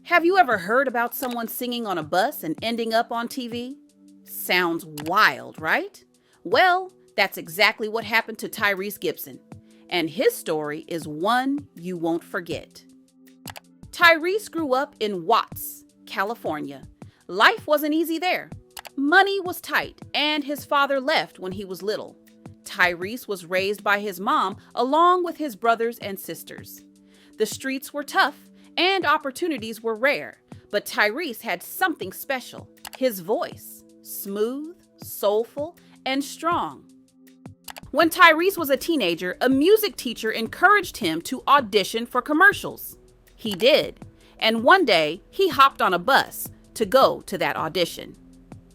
Have you ever heard about someone singing on a bus and ending up on TV? Sounds wild, right? Well, that's exactly what happened to Tyrese Gibson, and his story is one you won't forget. Tyrese grew up in Watts, California. Life wasn't easy there. Money was tight, and his father left when he was little. Tyrese was raised by his mom along with his brothers and sisters. The streets were tough, and opportunities were rare, but Tyrese had something special. His voice, smooth, soulful, and strong. When Tyrese was a teenager, a music teacher encouraged him to audition for commercials. He did, and one day he hopped on a bus to go to that audition.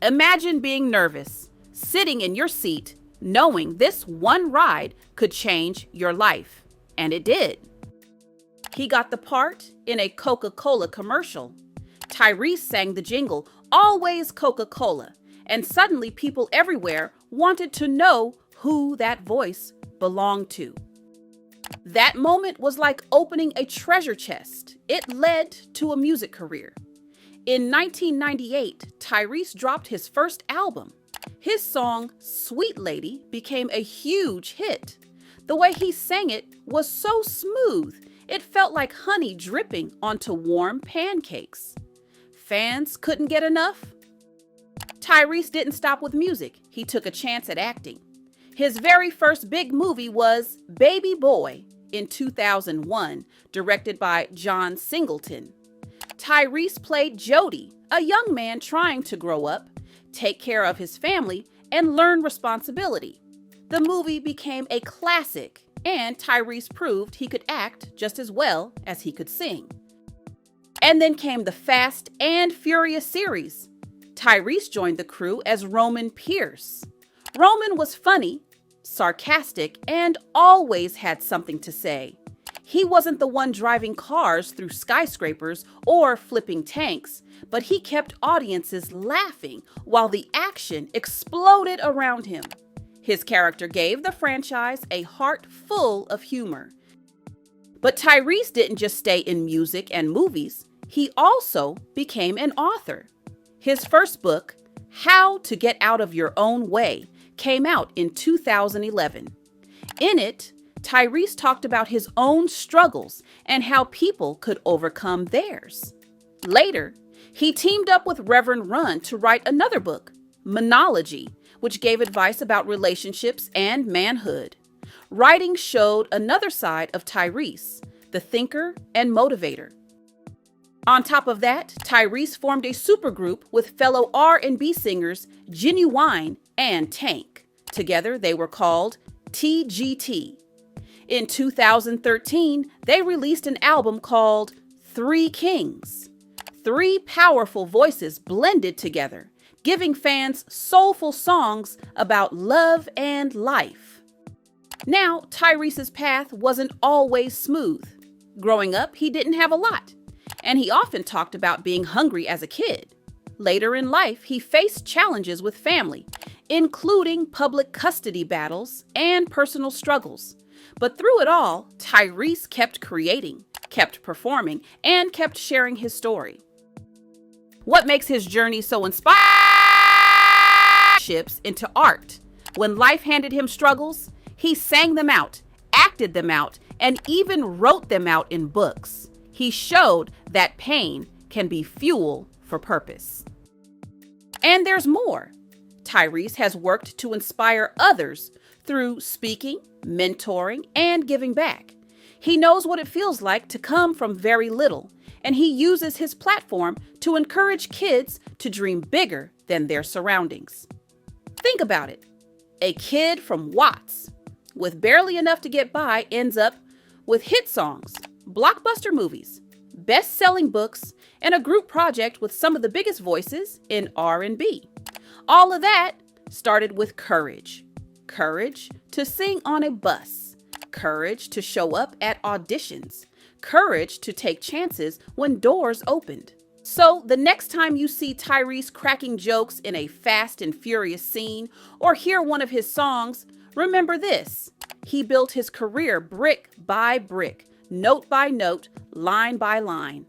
Imagine being nervous, sitting in your seat, knowing this one ride could change your life. And it did. He got the part in a Coca Cola commercial. Tyrese sang the jingle, "Always Coca-Cola," and suddenly people everywhere wanted to know who that voice belonged to. That moment was like opening a treasure chest. It led to a music career. In 1998, Tyrese dropped his first album. His song, Sweet Lady, became a huge hit. The way he sang it was so smooth, it felt like honey dripping onto warm pancakes. Fans couldn't get enough. Tyrese didn't stop with music. He took a chance at acting. His very first big movie was Baby Boy in 2001, directed by John Singleton. Tyrese played Jody, a young man trying to grow up, take care of his family, and learn responsibility. The movie became a classic, and Tyrese proved he could act just as well as he could sing. And then came the Fast and Furious series. Tyrese joined the crew as Roman Pierce. Roman was funny, sarcastic, and always had something to say. He wasn't the one driving cars through skyscrapers or flipping tanks, but he kept audiences laughing while the action exploded around him. His character gave the franchise a heart full of humor. But Tyrese didn't just stay in music and movies. He also became an author. His first book, How to Get Out of Your Own Way, came out in 2011. In it, Tyrese talked about his own struggles and how people could overcome theirs. Later, he teamed up with Reverend Run to write another book, Monology, which gave advice about relationships and manhood. Writing showed another side of Tyrese, the thinker and motivator. On top of that, Tyrese formed a supergroup with fellow R&B singers Genuine and Tank. Together, they were called TGT. In 2013, they released an album called Three Kings. Three powerful voices blended together, giving fans soulful songs about love and life. Now, Tyrese's path wasn't always smooth. Growing up, he didn't have a lot, and he often talked about being hungry as a kid. Later in life, he faced challenges with family, including public custody battles and personal struggles. But through it all, Tyrese kept creating, kept performing, and kept sharing his story. What makes his journey so inspiring? Shifts into art. When life handed him struggles, he sang them out, acted them out, and even wrote them out in books. He showed that pain can be fuel for purpose. And there's more. Tyrese has worked to inspire others through speaking, mentoring, and giving back. He knows what it feels like to come from very little, and he uses his platform to encourage kids to dream bigger than their surroundings. Think about it. A kid from Watts, with barely enough to get by, ends up with hit songs, blockbuster movies, best-selling books, and a group project with some of the biggest voices in R&B. All of that started with courage. Courage to sing on a bus. Courage to show up at auditions. Courage to take chances when doors opened. So the next time you see Tyrese cracking jokes in a Fast and Furious scene or hear one of his songs, remember this. He built his career brick by brick, note by note, line by line.